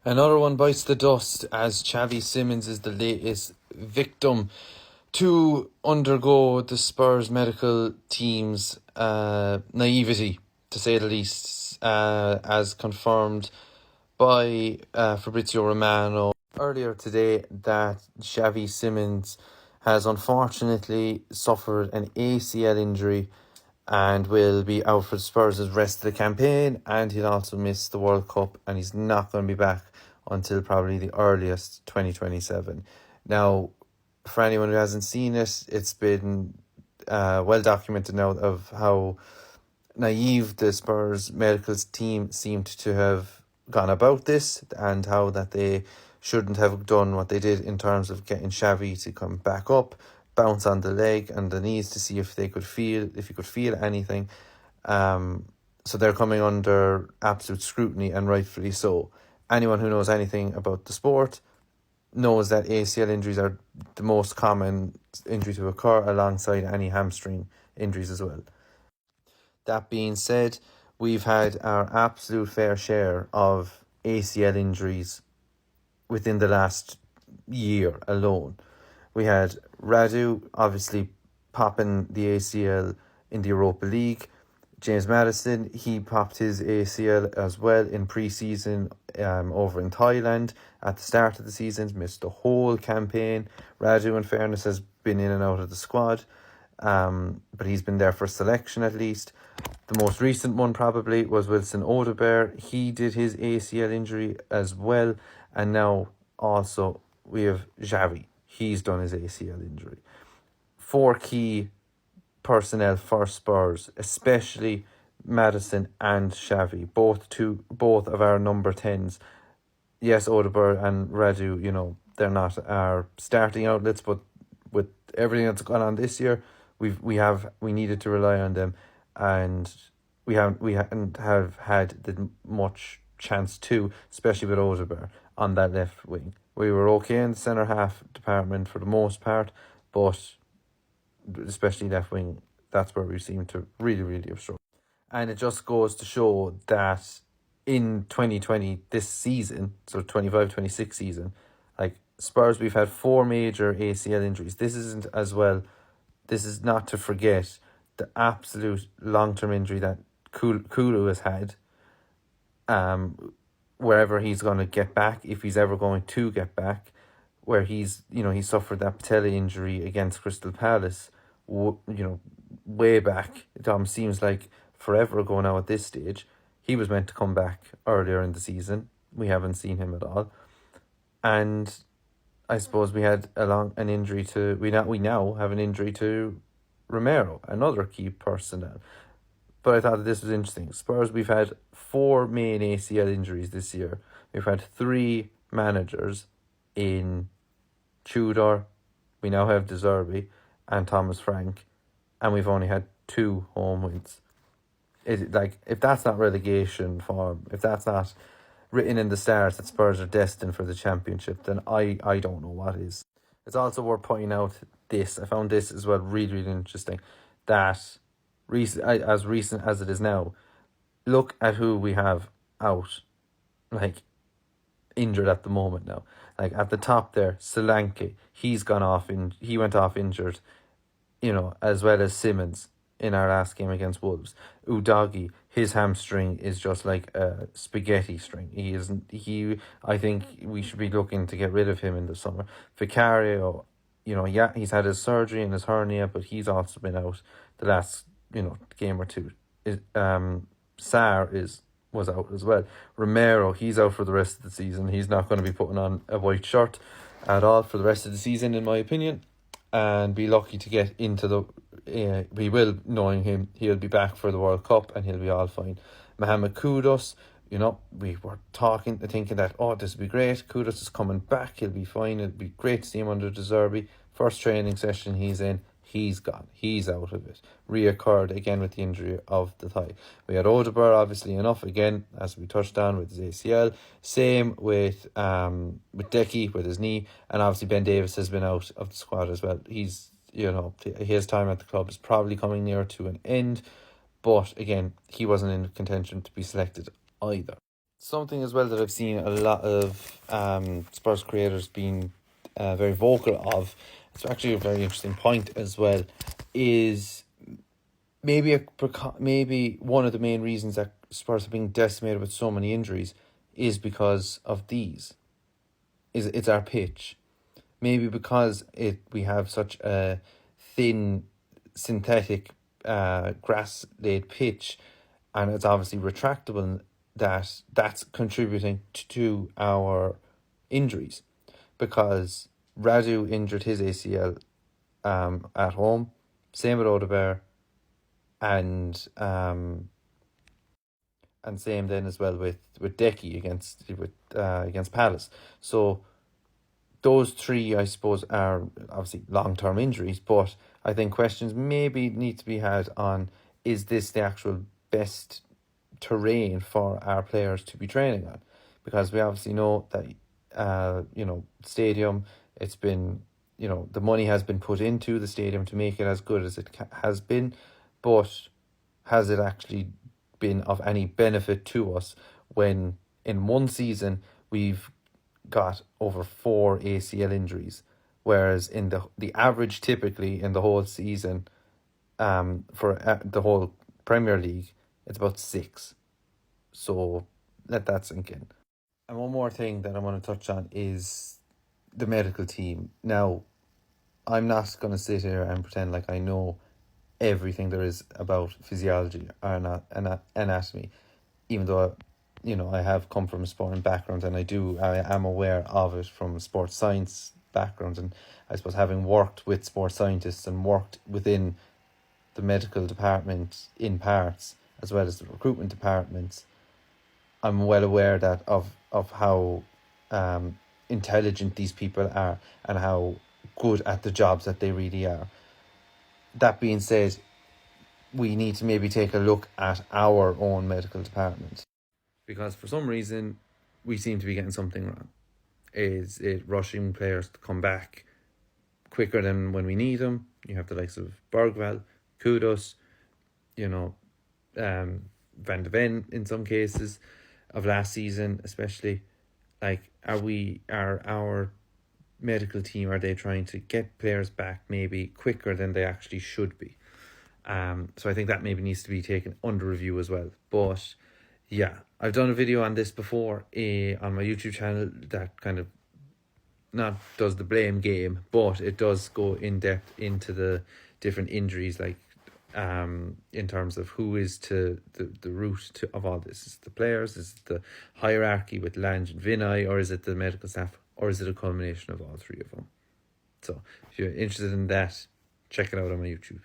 Another one bites the dust as Xavi Simons is the latest victim to undergo the Spurs medical team's naivety, to say the least, as confirmed by Fabrizio Romano earlier today that Xavi Simons has unfortunately suffered an ACL injury and will be out for the Spurs the rest of the campaign, and he'll also miss the World Cup, and he's not going to be back until probably the earliest 2027. Now, for anyone who hasn't seen it, it's been well documented now of how naive the Spurs medical team seemed to have gone about this, and how that they shouldn't have done what they did in terms of getting Xavi to come back up, bounce on the leg and the knees to see if he could feel anything. So they're coming under absolute scrutiny, and rightfully so. Anyone who knows anything about the sport knows that ACL injuries are the most common injury to occur, alongside any hamstring injuries as well. That being said, we've had our absolute fair share of ACL injuries within the last year alone. We had Radu obviously popping the ACL in the Europa League. James Maddison, he popped his ACL as well in pre-season over in Thailand at the start of the season, missed the whole campaign. Radu, in fairness, has been in and out of the squad, but he's been there for selection at least. The most recent one probably was Wilson Odegaard. He did his ACL injury as well, and now also we have Xavi. He's done his ACL injury. 4 key personnel for Spurs, especially Maddison and Xavi, both of our number 10s. Yes, Odegaard and Radu, they're not our starting outlets, but with everything that's gone on this year, we needed to rely on them, and we haven't had the much chance to, especially with Odegaard on that left wing. We were okay in the centre half department for the most part, but especially left wing, that's where we seem to really, really have struggled. And it just goes to show that in 2020, this season, so 25-26 season, like Spurs, we've had 4 major ACL injuries. This is not to forget the absolute long-term injury that Kulu has had, wherever he's going to get back, if he's ever going to get back, where he suffered that patella injury against Crystal Palace, way back. It seems like forever ago now at this stage. He was meant to come back earlier in the season. We haven't seen him at all. And I suppose we had an injury to, we now have an injury to Romero, another key personnel. But I thought that this was interesting. Spurs, we've had 4 main ACL injuries this year. We've had 3 managers in Tudor, we now have De Zerbi and Thomas Frank, and we've only had 2 home wins. If that's not relegation form, if that's not written in the stars that Spurs are destined for the Championship, then I don't know what is. It's also worth pointing out this. I found this as well really, really interesting, that as recent as it is now, look at who we have out, injured at the moment now. At the top there, Solanke, he went off injured, as well as Simons in our last game against Wolves. Udogie, his hamstring is just like a spaghetti string. I think we should be looking to get rid of him in the summer. Vicario, he's had his surgery in his hernia, but he's also been out the last, game or two. Sarr was out as well. Romero, he's out for the rest of the season. He's not going to be putting on a white shirt at all for the rest of the season, in my opinion. And be lucky to get into the... we will, knowing him, he'll be back for the World Cup and he'll be all fine. Mohamed Kudus, we were thinking that, this will be great. Kudus is coming back. He'll be fine. It'll be great to see him under De Zerbi. First training session he's in, he's gone. He's out of it. Reoccurred again with the injury of the thigh. We had Odegaard, obviously enough, again, as we touched on with his ACL. Same with Decky with his knee. And obviously Ben Davies has been out of the squad as well. He's, his time at the club is probably coming near to an end. But again, he wasn't in contention to be selected either. something as well that I've seen a lot of Spurs creators being very vocal of. It's actually a very interesting point as well. Is maybe one of the main reasons that Spurs are being decimated with so many injuries is because of these. It's our pitch. Maybe because we have such a thin synthetic grass laid pitch, and it's obviously retractable, that's contributing to our injuries, because Radu injured his ACL at home, same with Odegaard, and same then as well with Decky against Palace. So those three, I suppose, are obviously long-term injuries, but I think questions maybe need to be had on, is this the actual best terrain for our players to be training on? Because we obviously know that, stadium, it's been, the money has been put into the stadium to make it as good as it has been, but has it actually been of any benefit to us when in one season we've got over 4 ACL injuries, whereas in the average typically in the whole season, for the whole Premier League, it's about 6. So let that sink in. And one more thing that I want to touch on is the medical team. Now, I'm not going to sit here and pretend like I know everything there is about physiology or anatomy, even though I have come from a sporting background, and I am aware of it from a sports science background, and I suppose having worked with sports scientists and worked within the medical department in parts as well as the recruitment departments, I'm well aware that of how intelligent these people are and how good at the jobs that they really are. That being said, we need to maybe take a look at our own medical department, because for some reason we seem to be getting something wrong. Is it rushing players to come back quicker than when we need them? You have the likes of Bergwall, Kudus, Van de Ven in some cases of last season, especially. Like, are our medical team, are they trying to get players back maybe quicker than they actually should be? So I think that maybe needs to be taken under review as well. But yeah, I've done a video on this before on my YouTube channel that kind of not does the blame game, but it does go in depth into the different injuries, like in terms of who is to the root of all this. Is it the players? Is it the hierarchy with Lange and Vinay, or is it the medical staff, or is it a culmination of all three of them? So if you're interested in that, check it out on my YouTube.